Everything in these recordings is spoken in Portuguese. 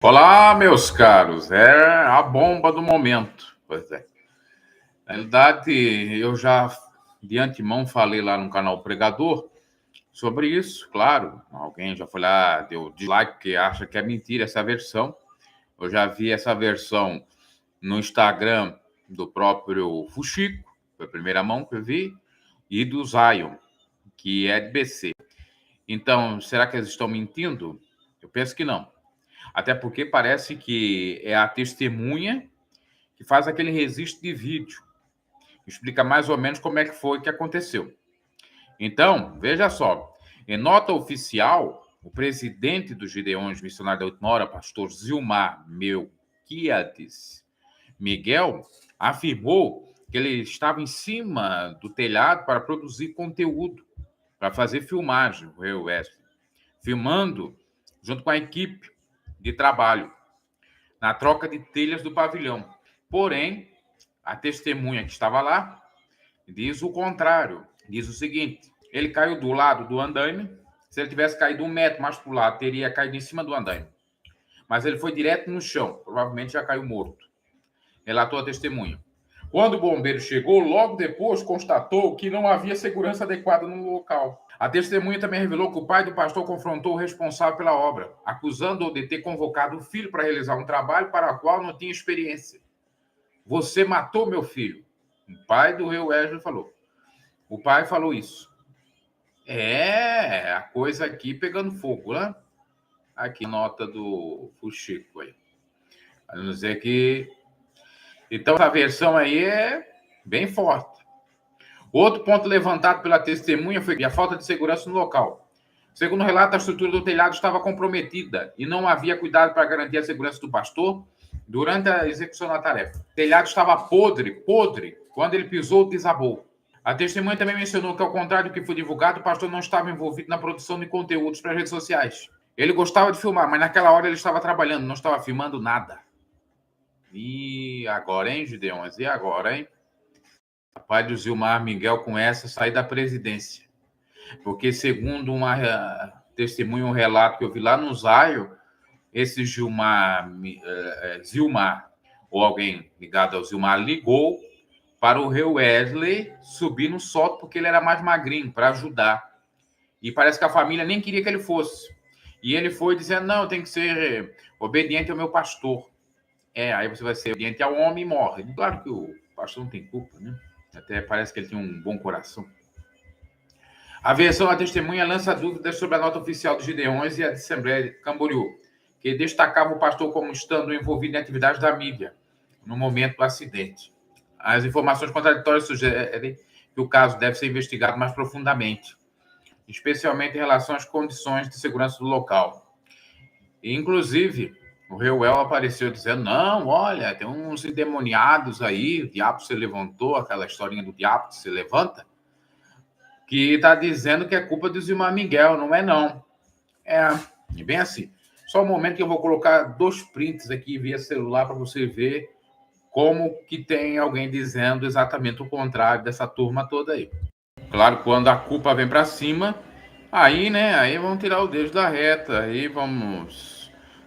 Olá, meus caros. É a bomba do momento. Pois é. Na realidade, eu já de antemão falei lá no canal Pregador sobre isso, claro. Alguém já foi lá, deu dislike porque acha que é mentira essa versão. Eu já vi essa versão no Instagram do próprio Fuxico, foi a primeira mão que eu vi, e do Zion, que é de BC. Então, será que eles estão mentindo? Eu penso que não. Até porque parece que é a testemunha que faz aquele registro de vídeo. Explica mais ou menos como é que foi que aconteceu. Então, veja só. Em nota oficial, o presidente dos Gideões Missionários da Última Hora, pastor Zilmar Melquiades Miguel, afirmou que ele estava em cima do telhado para produzir conteúdo, para fazer filmagem, o Rio Oeste, filmando junto com a equipe de trabalho, na troca de telhas do pavilhão. Porém, a testemunha que estava lá diz o contrário. Diz o seguinte: ele caiu do lado do andaime. Se ele tivesse caído 1 metro mais para o lado, teria caído em cima do andaime. Mas ele foi direto no chão. Provavelmente já caiu morto. Relatou a testemunha. Quando o bombeiro chegou, logo depois constatou que não havia segurança adequada no local. A testemunha também revelou que o pai do pastor confrontou o responsável pela obra, acusando-o de ter convocado o filho para realizar um trabalho para o qual não tinha experiência. Você matou meu filho. O pai do Rio Wesley falou. O pai falou isso. É, a coisa aqui pegando fogo, né? Aqui, nota do Fuxico aí. Vai dizer que... Então, essa versão aí é bem forte. Outro ponto levantado pela testemunha foi a falta de segurança no local. Segundo o relato, a estrutura do telhado estava comprometida e não havia cuidado para garantir a segurança do pastor durante a execução da tarefa. O telhado estava podre. Quando ele pisou, desabou. A testemunha também mencionou que, ao contrário do que foi divulgado, o pastor não estava envolvido na produção de conteúdos para as redes sociais. Ele gostava de filmar, mas naquela hora ele estava trabalhando, não estava filmando nada. E agora, hein, Gideões? E agora, hein? Pai do Zilmar Miguel com essa sair da presidência. Porque, segundo uma testemunha, um relato que eu vi lá no Zaio, esse Zilmar, ou alguém ligado ao Zilmar, ligou para o Rio Wesley subir no sótão, porque ele era mais magrinho, para ajudar. E parece que a família nem queria que ele fosse. E ele foi dizendo, não, eu tenho que ser obediente ao meu pastor. Aí você vai ser obediente ao homem e morre. Claro que o pastor não tem culpa, né? Até parece que ele tem um bom coração. A versão da testemunha lança dúvidas sobre a nota oficial dos Gideões e a Assembleia de Camboriú, que destacava o pastor como estando envolvido em atividades da mídia no momento do acidente. As informações contraditórias sugerem que o caso deve ser investigado mais profundamente, especialmente em relação às condições de segurança do local. E, inclusive, o Reuel apareceu dizendo, não, olha, tem uns endemoniados aí, o diabo se levantou, aquela historinha do diabo que se levanta, que está dizendo que é culpa do Zilmar Miguel, não é não. É bem assim. Só um momento que eu vou colocar 2 prints aqui via celular para você ver como que tem alguém dizendo exatamente o contrário dessa turma toda aí. Claro, quando a culpa vem para cima, aí, né, aí vamos tirar o dedo da reta, aí vamos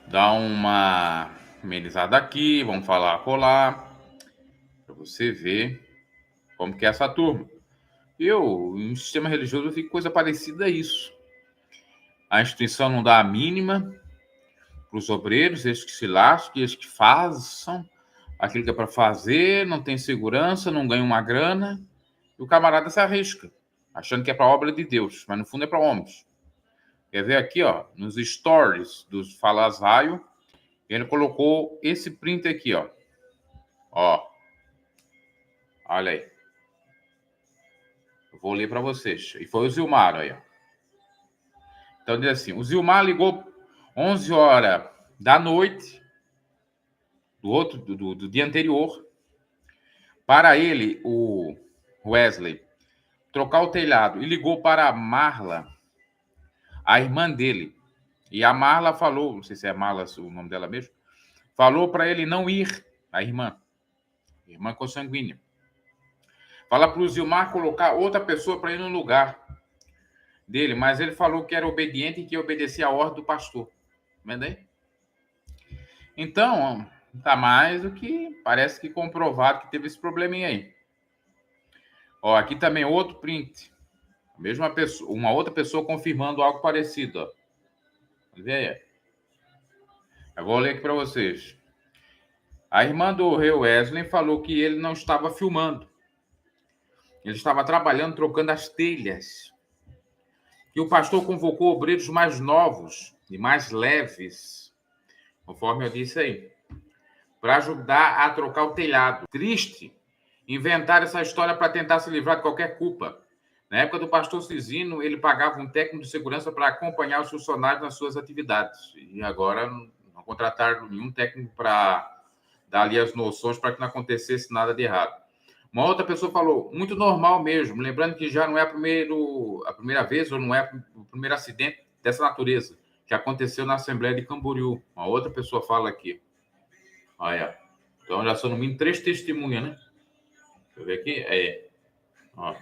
dar uma amenizada aqui, vamos falar colar, para você ver como que é essa turma. No sistema religioso, eu vi coisa parecida a isso. A instituição não dá a mínima para os obreiros, eles que se lasquem, eles que façam aquilo que é para fazer, não tem segurança, não ganha uma grana, e o camarada se arrisca, achando que é para a obra de Deus, mas no fundo é para homens. Quer ver aqui, ó, nos stories dos Fala Zaio, ele colocou esse print aqui, ó. Ó. Olha aí. Eu vou ler para vocês. E foi o Zilmar aí, ó. Então diz assim, o Zilmar ligou 11 horas da noite do dia anterior para ele, o Wesley, trocar o telhado, e ligou para a Marla, a irmã dele. E a Marla falou, não sei se é Marla o nome dela mesmo, falou para ele não ir, a irmã consanguínea. Fala para o Zilmar colocar outra pessoa para ir no lugar dele, mas ele falou que era obediente e que obedecia a ordem do pastor. Vendo aí? Então, tá mais do que parece que comprovado que teve esse probleminha aí. Ó, aqui também outro print. A mesma pessoa, uma outra pessoa confirmando algo parecido, ó. Vê aí. Eu vou ler aqui para vocês. A irmã do rei Wesley falou que ele não estava filmando. Ele estava trabalhando, trocando as telhas. E o pastor convocou obreiros mais novos e mais leves, conforme eu disse aí, para ajudar a trocar o telhado. Triste inventar essa história para tentar se livrar de qualquer culpa. Na época do pastor Cisino, ele pagava um técnico de segurança para acompanhar os funcionários nas suas atividades. E agora não contrataram nenhum técnico para dar ali as noções para que não acontecesse nada de errado. Uma outra pessoa falou, muito normal mesmo, lembrando que já não é a primeira vez, ou não é o primeiro acidente dessa natureza, que aconteceu na Assembleia de Camboriú. Uma outra pessoa fala aqui. Olha, então já são no mínimo 3 testemunhas, né? Deixa eu ver aqui. Ó.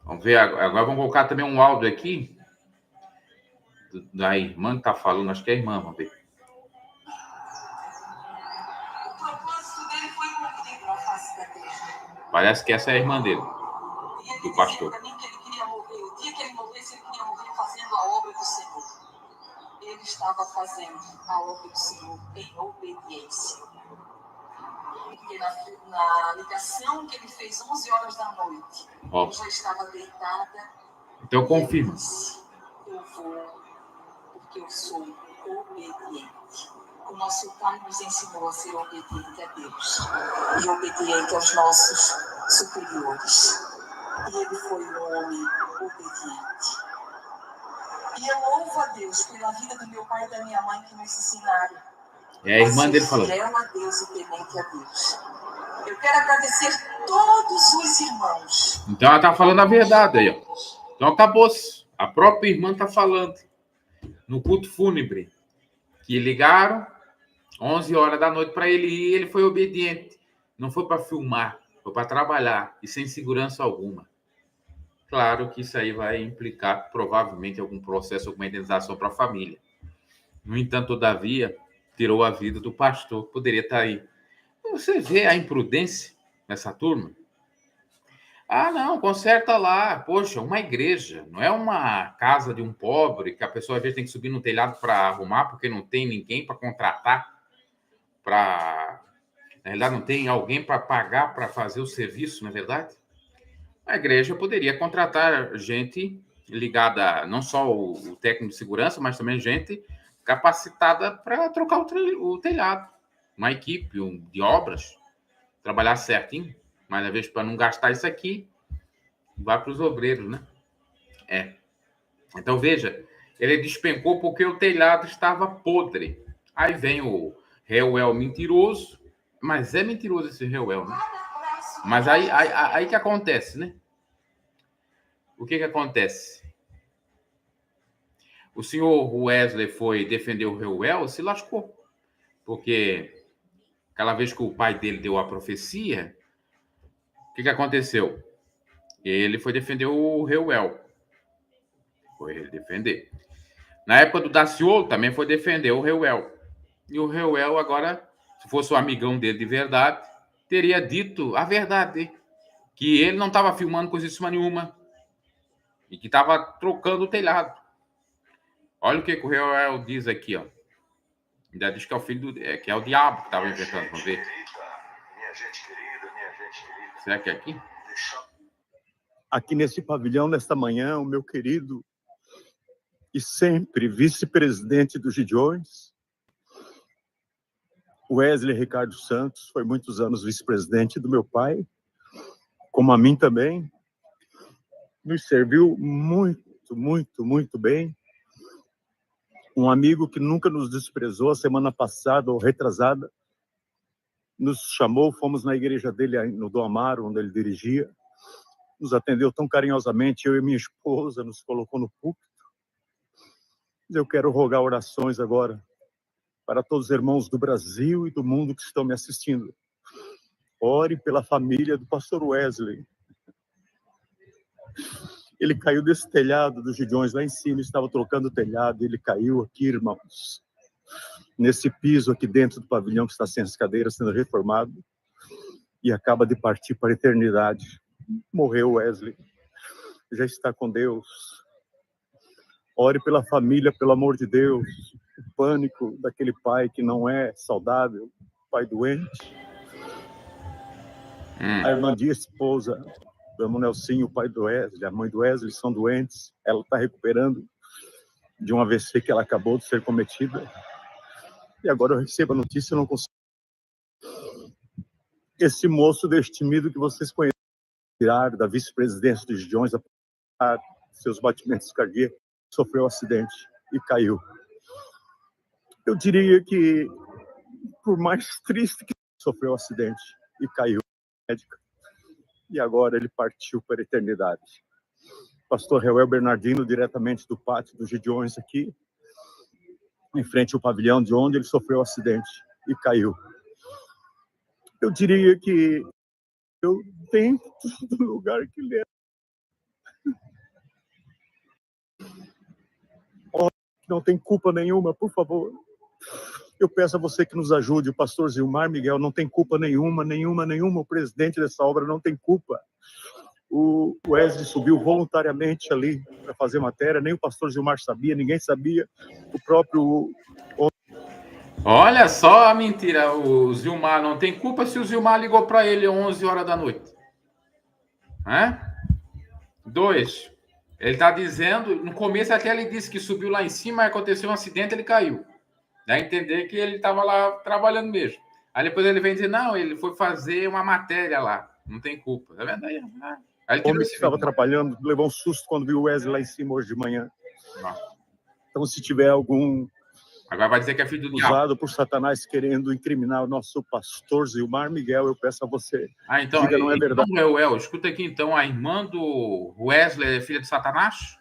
Vamos ver, agora vamos colocar também um áudio aqui da irmã que está falando, acho que é a irmã, vamos ver. O propósito dele foi cumprir na face da terra. Parece que essa é a irmã dele, do pastor. Para mim que ele queria morrer. O dia que ele morresse, ele queria morrer fazendo a obra do Senhor. Ele estava fazendo a obra do Senhor em obediência. Porque na ligação que ele fez 11 horas da noite, eu já estava deitada. Então confirma. Eu vou, porque eu sou obediente. O nosso Pai nos ensinou a ser obediente a Deus e obediente aos nossos superiores. E ele foi um homem obediente. E eu louvo a Deus pela vida do meu pai e da minha mãe que nos ensinaram. É a irmã dele falando. Fiel a Deus e temente a Deus. Eu quero agradecer todos os irmãos. Então ela está falando a verdade aí, ó. Então acabou-se. A própria irmã está falando. No culto fúnebre. Que ligaram 11 horas da noite para ele ir, ele foi obediente. Não foi para filmar, foi para trabalhar e sem segurança alguma. Claro que isso aí vai implicar provavelmente algum processo, alguma indenização para a família. No entanto, todavia, tirou a vida do pastor, poderia estar aí. Você vê a imprudência nessa turma? Ah, não, conserta lá. Poxa, uma igreja, não é uma casa de um pobre que a pessoa às vezes tem que subir no telhado para arrumar porque não tem ninguém para contratar, na realidade não tem alguém para pagar para fazer o serviço, não é verdade? A igreja poderia contratar gente ligada, não só o técnico de segurança, mas também gente capacitada para trocar o telhado. Uma equipe de obras, trabalhar certinho, mas às vezes para não gastar isso aqui, vai para os obreiros, né? Então veja, ele despencou porque o telhado estava podre. Aí vem o Reuel mentiroso, mas é mentiroso esse Reuel, né? Mas aí que acontece, né? O que acontece? O senhor Wesley foi defender o Reuel, se lascou. Porque aquela vez que o pai dele deu a profecia, o que aconteceu? Ele foi defender o Reuel. Foi defender. Na época do Daciolo, também foi defender o Reuel. E o Reuel, agora, se fosse o amigão dele de verdade, teria dito a verdade. Que ele não estava filmando coisíssima nenhuma. E que estava trocando o telhado. Olha o que o Reuel diz aqui, ó. Ainda diz que é o filho que é o diabo que estava inventando. Vamos ver. Minha gente querida. Será que é aqui? Aqui nesse pavilhão, nesta manhã, o meu querido e sempre vice-presidente dos Gideões, Wesley Ricardo Santos, foi muitos anos vice-presidente do meu pai, como a mim também, nos serviu muito bem. Um amigo que nunca nos desprezou, a semana passada ou retrasada, nos chamou, fomos na igreja dele, no Dom Amaro, onde ele dirigia, nos atendeu tão carinhosamente, eu e minha esposa, nos colocou no púlpito. Eu quero rogar orações agora para todos os irmãos do Brasil e do mundo que estão me assistindo. Ore pela família do pastor Wesley. Ele caiu desse telhado dos Gideões lá em cima, estava trocando o telhado, ele caiu aqui, irmãos. nesse piso aqui dentro do pavilhão que está sem as cadeiras, sendo reformado, e acaba de partir para a eternidade. Morreu Wesley, já está com Deus. Ore pela família, pelo amor de Deus. O pânico daquele pai que não é saudável, pai doente. A irmã de esposa do irmão Nelsinho, o pai do Wesley, a mãe do Wesley, são doentes. Ela está recuperando de um AVC que ela acabou de ser cometida. E agora eu recebo a notícia, eu não consigo. Esse moço destemido que vocês conhecem, da vice-presidência dos Gideões, a seus batimentos cardíacos, sofreu um acidente e caiu. Eu diria que, por mais triste que sofreu um acidente e caiu, médica, e agora ele partiu para a eternidade. Pastor Reuel Bernardino, diretamente do pátio dos Gideões aqui, em frente ao pavilhão de onde ele sofreu um acidente e caiu. Eu diria que eu dentro do lugar que ele é. Não tem culpa nenhuma, por favor. Eu peço a você que nos ajude. O pastor Zilmar Miguel não tem culpa nenhuma. O presidente dessa obra não tem culpa. O Wesley subiu voluntariamente ali para fazer matéria. Nem o pastor Zilmar sabia, ninguém sabia. O próprio... Olha só a mentira. O Zilmar não tem culpa se o Zilmar ligou para ele 11 horas da noite. 2. Ele está dizendo, no começo até ele disse que subiu lá em cima, aconteceu um acidente, ele caiu. Dá a entender que ele estava lá trabalhando mesmo. Aí depois ele vem dizer, não, ele foi fazer uma matéria lá. Não tem culpa. Tá vendo aí? Aí O homem que estava atrapalhando levou um susto quando viu o Wesley lá em cima hoje de manhã. Então, se tiver algum... Agora vai dizer que é filho do diabo. Usado por Satanás querendo incriminar o nosso pastor Zilmar Miguel, eu peço a você. Então, diga, não é verdade. Reuel, escuta aqui então, a irmã do Wesley é filha de Satanás?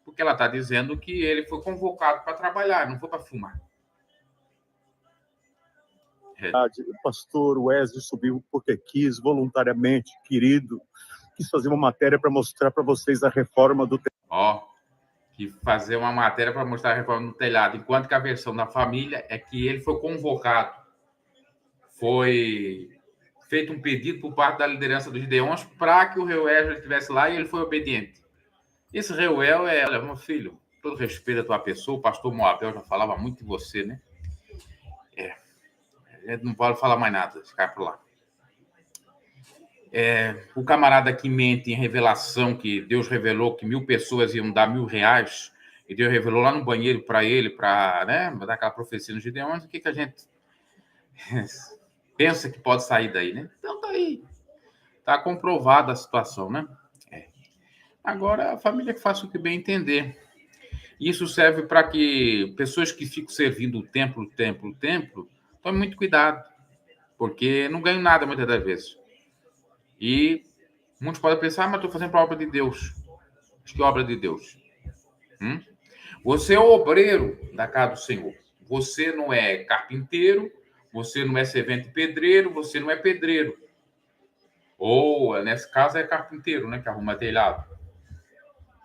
Porque ela está dizendo que ele foi convocado para trabalhar, não foi para fumar. O pastor Wesley subiu porque quis, voluntariamente, querido. Quis fazer uma matéria para mostrar para vocês a reforma do telhado. Que fazer uma matéria para mostrar a reforma do telhado, enquanto que a versão da família é que ele foi convocado. Foi feito um pedido por parte da liderança dos Gideões para que o Reuel estivesse lá e ele foi obediente. Esse Reuel olha, meu filho, todo respeito à tua pessoa, o pastor Moabel já falava muito de você, né? Não pode falar mais nada, ficar por lá. O camarada que mente em revelação, que Deus revelou que 1.000 pessoas iam dar R$1.000, e Deus revelou lá no banheiro para ele, para dar aquela profecia nos Gideões, o que a gente pensa que pode sair daí, né? Então tá aí. Tá comprovada a situação, né? Agora, a família que faça o que bem entender. Isso serve para que pessoas que ficam servindo o templo, tomem muito cuidado, porque não ganham nada muitas das vezes. E muitos podem pensar, mas estou fazendo para a obra de Deus. Acho que é obra de Deus. Você é o obreiro da casa do Senhor. Você não é carpinteiro, você não é servente pedreiro, você não é pedreiro. Ou, nesse caso, é carpinteiro, né, que arruma telhado.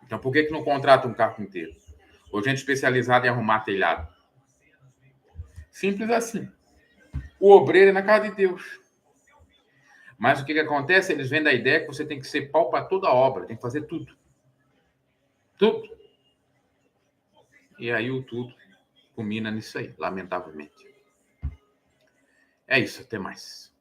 Então, por que não contrata um carpinteiro? Ou gente especializada em arrumar telhado? Simples assim. O obreiro é na casa de Deus. Mas o que acontece? Eles vêm da ideia que você tem que ser pau para toda a obra, tem que fazer tudo. Tudo. E aí o tudo culmina nisso aí, lamentavelmente. É isso, até mais.